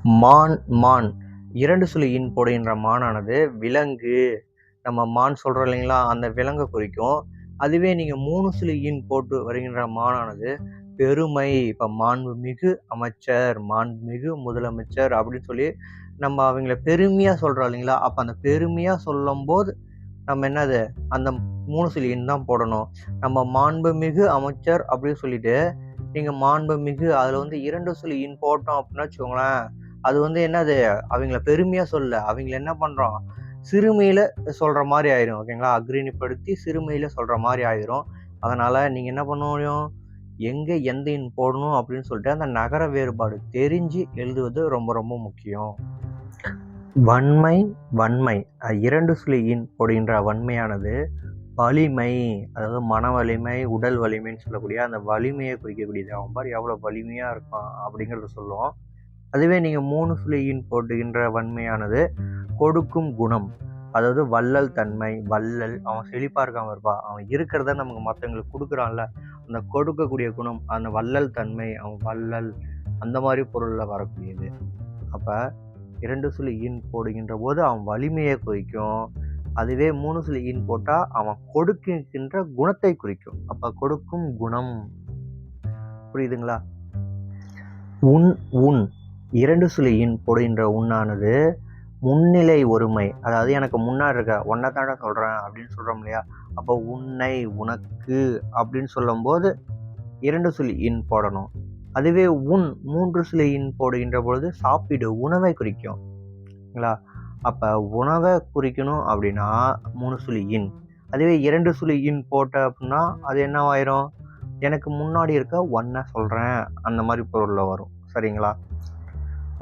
மான் மான் 2 சுழி இன் போடுகின்ற மானானது விலங்கு. நம்ம மான் சொல்கிறோம் இல்லைங்களா, அந்த விலங்கை குறிக்கும். அதுவே நீங்கள் 3 சுழி இன் போட்டு வருகின்ற மானானது பெருமை. இப்போ மாண்புமிகு அமைச்சர், மாண்புமிகு முதலமைச்சர் அப்படின்னு சொல்லி நம்ம அவங்கள பெருமையாக சொல்கிறோம் இல்லைங்களா. அப்போ அந்த பெருமையாக சொல்லும்போது நம்ம என்னது அந்த 3 சுழி இன் தான் போடணும். நம்ம மாண்புமிகு அமைச்சர் அப்படின்னு சொல்லிட்டு நீங்கள் மாண்புமிகு அதில் வந்து 2 சுழி இன் போட்டோம் அப்படின்னா வச்சுக்கோங்களேன், அது வந்து என்னது அவங்கள பெருமையாக சொல்ல, அவங்கள என்ன பண்ணுறோம் சிறுமையில் சொல்கிற மாதிரி ஆயிரும். ஓகேங்களா, அக்ரிணிப்படுத்தி சிறுமையில் சொல்கிற மாதிரி ஆயிரும். அதனால் நீங்கள் என்ன பண்ண முடியும், எங்கே எந்த இன் போடணும் அப்படின்னு சொல்லிட்டு அந்த நகர வேறுபாடு தெரிஞ்சு எழுதுவது ரொம்ப ரொம்ப முக்கியம். வன்மை வன்மை 2 சுழி இன் போடுகின்ற வன்மையானது வலிமை, அதாவது மன வலிமை, உடல் வலிமைன்னு சொல்லக்கூடிய அந்த வலிமையை குறிக்கக்கூடியது. அவன் பாரு எவ்வளோ வலிமையாக இருப்பான் அப்படிங்கிறத சொல்லுவோம். அதுவே நீங்கள் 3 சுழி இன் போடுகின்ற வன்மையானது கொடுக்கும் குணம், அதாவது வள்ளல் தன்மை. வள்ளல், அவன் செழிப்பாக இருக்காம இருப்பா, அவன் இருக்கிறத நமக்கு மற்றவங்களுக்கு கொடுக்குறான்ல, அந்த கொடுக்கக்கூடிய குணம், அந்த வள்ளல் தன்மை, அவன் வள்ளல், அந்த மாதிரி பொருளில் வரக்கூடியது. அப்போ 2 சுழி இன் போடுகின்ற போது அவன் வலிமையை குறிக்கும். அதுவே 3 சுழி இன் போட்டால் அவன் கொடுக்கின்ற குணத்தை குறிக்கும். அப்போ கொடுக்கும் குணம். புரியுதுங்களா? உன் உன் 2 சுழி இன் போடுகின்ற உண்ணானது முன்னிலை ஒருமை, அதாவது எனக்கு முன்னாடி இருக்க ஒன்றை தானே சொல்கிறேன் அப்படின்னு சொல்கிறோம் இல்லையா. அப்போ உன்னை, உனக்கு அப்படின்னு சொல்லும்போது 2 சுழி இன் போடணும். அதுவே உன் 3 சுழி இன் போடுகின்ற பொழுது சாப்பிடு, உணவை குறிக்கும்ங்களா. அப்போ உணவை குறிக்கணும் அப்படின்னா 3 சுழி இன். அதுவே 2 சுழி இன் போட்ட அப்படின்னா அது என்னவாயிரும், எனக்கு முன்னாடி இருக்க ஒன்றை சொல்கிறேன் அந்த மாதிரி பொருளில் வரும். சரிங்களா.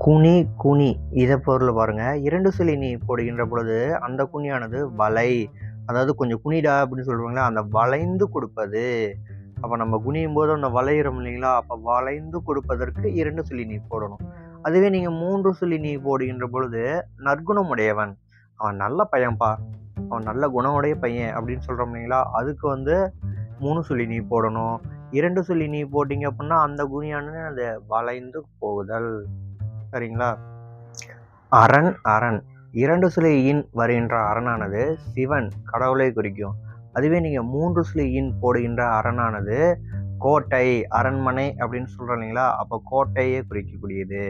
குனி குனி இதை பொருள் பாருங்க, 2 சுழி நீ போடுகின்ற பொழுது அந்த குனியானது வளை, அதாவது கொஞ்சம் குனிடா அப்படின்னு சொல்லுவாங்களா, அந்த வளைந்து கொடுப்பது. அப்போ நம்ம குனியும் போது அந்த வளையிறோம் இல்லைங்களா, அப்போ வளைந்து கொடுப்பதற்கு 2 சுழி நீ போடணும். அதுவே நீங்கள் 3 சுழி நீ போடுகின்ற பொழுது நற்குணம் உடையவன், அவன் நல்ல பையன்பா, அவன் நல்ல குணமுடைய பையன் அப்படின்னு சொல்கிறோம் இல்லைங்களா, அதுக்கு வந்து 3 சுழி நீ போடணும். 2 சுழி நீ போட்டிங்க அப்படின்னா அந்த குனியானது அது வளைந்து போகுதல். சரிங்களா. அரண் அரண் 2 சுழி இன் வருகின்ற அரணானது சிவன், கடவுளை குறிக்கும். அதுவே நீங்கள் 3 சுழி இன் போடுகின்ற அரணானது கோட்டை, அரண்மனை அப்படின்னு சொல்கிறோம் இல்லைங்களா, அப்போ கோட்டையே குறிக்கக்கூடியது.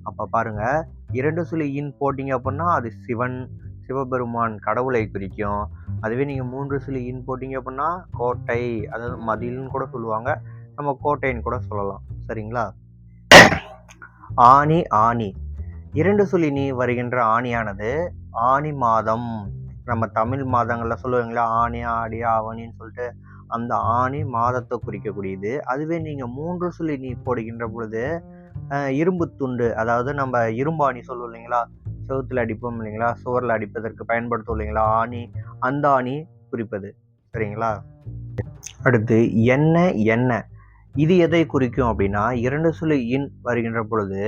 அப்போ பாருங்கள், 2 சுழி இன் போட்டிங்க அப்படின்னா அது சிவன், சிவபெருமான், கடவுளை குறிக்கும். அதுவே நீங்கள் 3 சுழி இன் போட்டிங்க அப்படின்னா கோட்டை, அதாவது மதில்னு கூட சொல்லுவாங்க, நம்ம கோட்டைன்னு கூட சொல்லலாம். சரிங்களா. ஆனி ஆனி 2 சுழி நீ வருகின்ற ஆணியானது ஆனி மாதம், நம்ம தமிழ் மாதங்களில் சொல்லுவீங்களா, ஆனி ஆடி ஆவணின்னு சொல்லிட்டு அந்த ஆனி மாதத்தை குறிக்கக்கூடியது. அதுவே நீங்கள் 3 சுழி நீ போடுகின்ற பொழுது இரும்பு துண்டு, அதாவது நம்ம இரும்பாணி சொல்லுவோம் இல்லைங்களா, செவுத்தில் அடிப்போம் இல்லைங்களா, சுவரில் அடிப்பதற்கு பயன்படுத்தும் இல்லைங்களா ஆணி, அந்த ஆணி குறிப்பது. சரிங்களா. அடுத்து என்ன இது எதை குறிக்கும் அப்படின்னா 2 சுழி இன் வருகின்ற பொழுது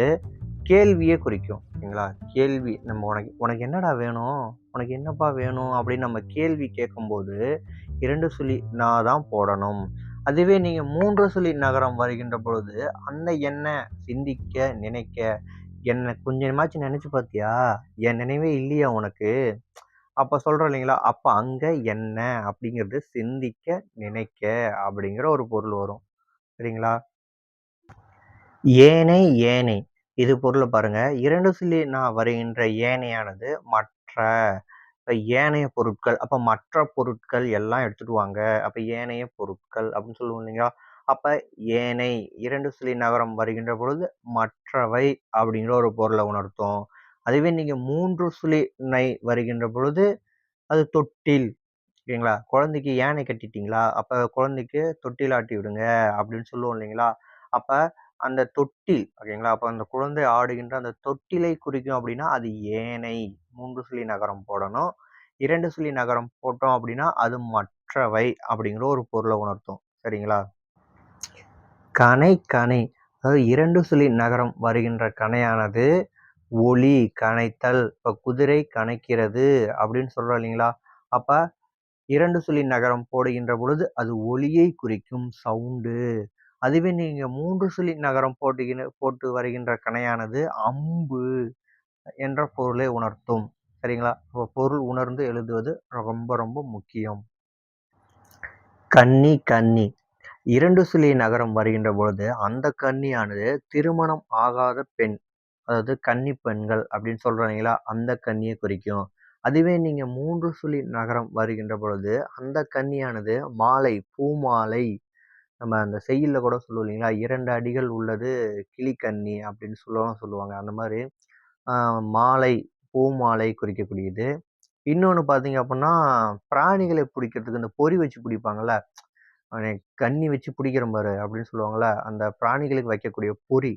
கேள்வியே குறிக்கும். ஓகேங்களா. கேள்வி, நம்ம உனக்கு என்னடா வேணும், உனக்கு என்னப்பா வேணும் அப்படின்னு நம்ம கேள்வி கேட்கும்போது 2 சுழி நான் தான் போடணும். அதுவே நீங்கள் 3 சுழி நகரம் வருகின்ற பொழுது அந்த என்ன சிந்திக்க நினைக்க, என்னை கொஞ்சமாச்சும் நினச்சி பார்த்தியா, என் நினைவே இல்லையா உனக்கு, அப்போ சொல்கிறோம் இல்லைங்களா, அப்போ அங்கே என்ன அப்படிங்கிறது சிந்திக்க நினைக்க அப்படிங்கிற ஒரு பொருள் வரும். சரிங்களா. ஏனை ஏனை இது பொருளை பாருங்க, 2 சுழி நான் வருகின்ற ஏனையானது மற்ற. இப்போ ஏனைய பொருட்கள், அப்போ மற்ற பொருட்கள் எல்லாம் எடுத்துட்டு வாங்க, அப்போ ஏனைய பொருட்கள் அப்படின்னு சொல்லுவோம் இல்லைங்களா. அப்போ ஏனை 2 சுழி நகரம் வருகின்ற பொழுது மற்றவை அப்படிங்கிற ஒரு பொருளை உணர்த்தும். அதுவே நீங்கள் 3 சுழி நை வருகின்ற பொழுது அது தொட்டில். ஓகேங்களா. குழந்தைக்கு யானை கட்டிட்டீங்களா, அப்போ குழந்தைக்கு தொட்டில் ஆட்டி விடுங்க அப்படின்னு சொல்லுவோம் இல்லைங்களா. அப்போ அந்த தொட்டில், ஓகேங்களா, அப்போ அந்த குழந்தை ஆடுகின்ற அந்த தொட்டிலை குறிக்கும் அப்படின்னா அது ஏனை. 3 சுழி நகரம் போடணும். 2 சுழி நகரம் போட்டோம் அப்படின்னா அது மற்றவை அப்படிங்கிற ஒரு பொருளை உணர்த்தும். சரிங்களா. கனை கனை, அதாவது 2 சுழி நகரம் வருகின்ற கனையானது ஒலி, கனைத்தல். இப்போ குதிரை கனைக்கிறது அப்படின்னு சொல்கிறோம் இல்லைங்களா, அப்போ 2 சுழி நகரம் போடுகின்ற பொழுது அது ஒலியை குறிக்கும், சவுண்டு. அதுவே நீங்க 3 சுழி நகரம் போட்டு வருகின்ற கணையானது அம்பு என்ற பொருளை உணர்த்தும். சரிங்களா? அப்ப பொருள் உணர்ந்து எழுதுவது ரொம்ப ரொம்ப முக்கியம். கன்னி, கன்னி. 2 சுழி நகரம் வருகின்ற பொழுது, அந்த கன்னியானது திருமணம் ஆகாத பெண். அதாவது கன்னி பெண்கள் அப்படின்னு சொல்றோம் இல்லைங்களா? அந்த கன்னியை குறிக்கும். அதுவே நீங்க 3 சுழி நகரம் வருகின்ற பொழுது, அந்த கன்னியானது மாலை, பூமாலை. நம்ம அந்த செய்யுள்ல கூட சொல்லுவோம் இல்லைங்களா? 2 அடிகள் உள்ளது கிளிக்கன்னி அப்படின்னு சொல்லுவாங்க. அந்த மாரி மாலை, பூமாலை குறிக்கக்கூடியது. இன்னொன்னு பார்த்தீங்க அப்புட்ன்னா, பிராணிகளை பிடிக்கிறதுக்கு இந்த பொறி வச்சு பிடிப்பாங்கல்ல. கண்ணி வச்சு பிடிக்கிறேன் பாரு அப்படின்னு சொல்லுவாங்கல்ல. அந்த பிராணிகளுக்கு வைக்கக்கூடிய பொறி.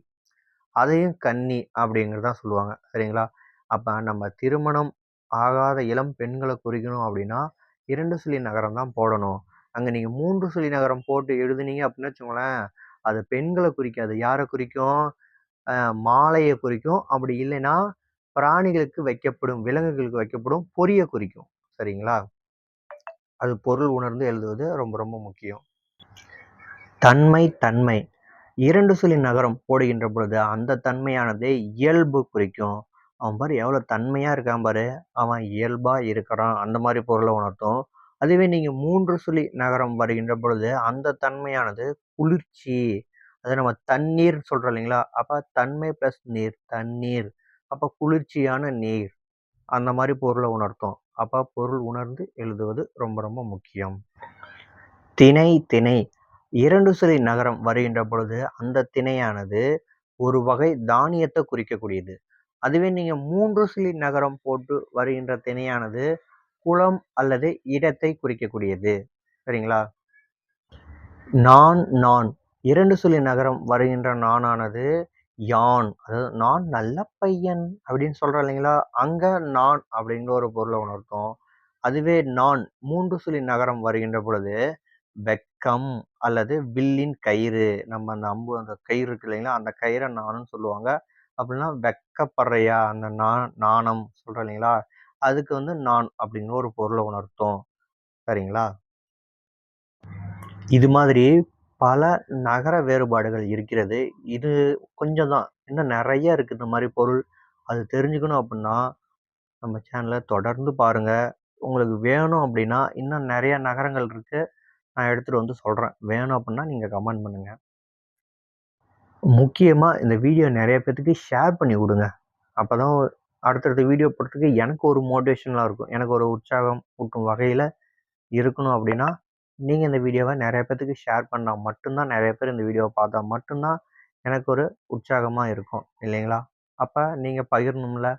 அதையும் கன்னி அப்படிங்கிறது தான் சொல்லுவாங்க. சரிங்களா? அப்ப நம்ம திருமணம் ஆகாத இளம் பெண்கள குறிக்கணும் அப்படின்னா, 2 சுழி நகரம் தான் போடணும். அங்க நீங்க 3 சுழி நகரம் போட்டு எழுதுனீங்க அப்படின்னு வச்சுக்கோங்களேன், அது பெண்கள குறிக்காது. யார குறிக்கும்? அ மாலைய குறிக்கும். அப்படி இல்லைன்னா, பிராணிகளுக்கு வைக்கப்படும், விலங்குகளுக்கு வைக்கப்படும் பொறிய குறிக்கும். சரிங்களா? அது பொருள் உணர்ந்து எழுதுவது ரொம்ப ரொம்ப முக்கியம். தன்மை, தன்மை. 2 சுழி நகரம் போடுகின்ற பொழுது, அந்த தன்மையானது இயல்பு குறிக்கும். அவன் பாரு எவ்வளோ தன்மையா இருக்கான் பாரு, அவன் இயல்பா இருக்கிறான். அந்த மாரி பொருள உணர்த்தும். அதுவே நீங்க 3 சுழி நகரம் வருகின்ற பொழுது, அந்த தன்மையானது குளிர்ச்சி. அத நம்ம தண்ணீர் சொல்றோம் இல்லைங்களா? அப்ப தன்மை பிளஸ் நீர், தண்ணீர். அப்ப குளிர்ச்சியான நீர். அந்த மாரி பொருள உணர்த்தும். அப்ப பொருள் உணர்ந்து எழுதுவது ரொம்ப ரொம்ப முக்கியம். திணை, திணை. 2 சுழி நகரம் வருகின்ற பொழுது, அந்த திணையானது ஒரு வகை தானியத்த குறிக்கக்கூடியது. அதுவே நீங்க 3 சுழி நகரம் போட்டு வருகின்ற திணையானது, குளம் அல்லது இடத்தை குறிக்கக்கூடியது. சரிங்களா? நான், நான். 2 சுழி நகரம் வருகின்ற நானானது யான். அதாவது நான் நல்ல பையன் அப்படின்னு சொல்றோம் இல்லைங்களா? அங்க நான் அப்படிங்கிற ஒரு பொருள உணர்த்தும். அதுவே நான் 3 சுழி நகரம் வருகின்ற பொழுது, வெட்கம் அல்லது வில்லின் கயிறு. நம்ம அந்த அம்பு அந்த கயிறு இருக்கு இல்லைங்களா? அந்த கயிற நாணுன்னு சொல்லுவாங்க. அப்படின்னா வெட்கப்படுறியா? அந்த நாணம் சொல்றோம் இல்லைங்களா? அதுக்கு வந்து நான் அப்படிங்கிற ஒரு பொருள உணர்த்தும். சரிங்களா? இது மாதிரி பல நகர வேறுபாடுகள் இருக்கிறது. இது கொஞ்சம் தான். இன்னும் நெறைய இருக்கு இந்த மாரி பொருள். அது தெரிஞ்சுக்கணும் அப்புட்ன்னா, நம்ம சேனல தொடர்ந்து பாருங்க. உங்களுக்கு வேணும் அப்டின்னா, இன்னும் நெறைய நகரங்கள் இருக்கு. நான் எடுத்துட்டு வந்து சொல்றேன். வேணும் அப்புட்ன்னா நீங்க கமெண்ட் பண்ணுங்க. முக்கியமா இந்த வீடியோ நெறைய பேத்துக்கு ஷேர் பண்ணி விடுங்க. அப்பதான் அடுத்தடுத்த வீடியோ போடுறதுக்கு எனக்கு ஒரு மோட்டிவேஷனலா இருக்கும். எனக்கு ஒரு உற்சாகம் ஊட்டும் வகையில இருக்கணும் அப்படின்னா, நீங்க இந்த வீடியோவ நெறைய பேத்துக்கு ஷேர் பண்ணா மட்டும் தான், நெறைய பேர் இந்த வீடியோவ பார்த்தா மட்டும் தான், எனக்கு ஒரு உற்சாகமா இருக்கும். இல்லைங்களா? அப்ப நீங்க பகிரணும்ல.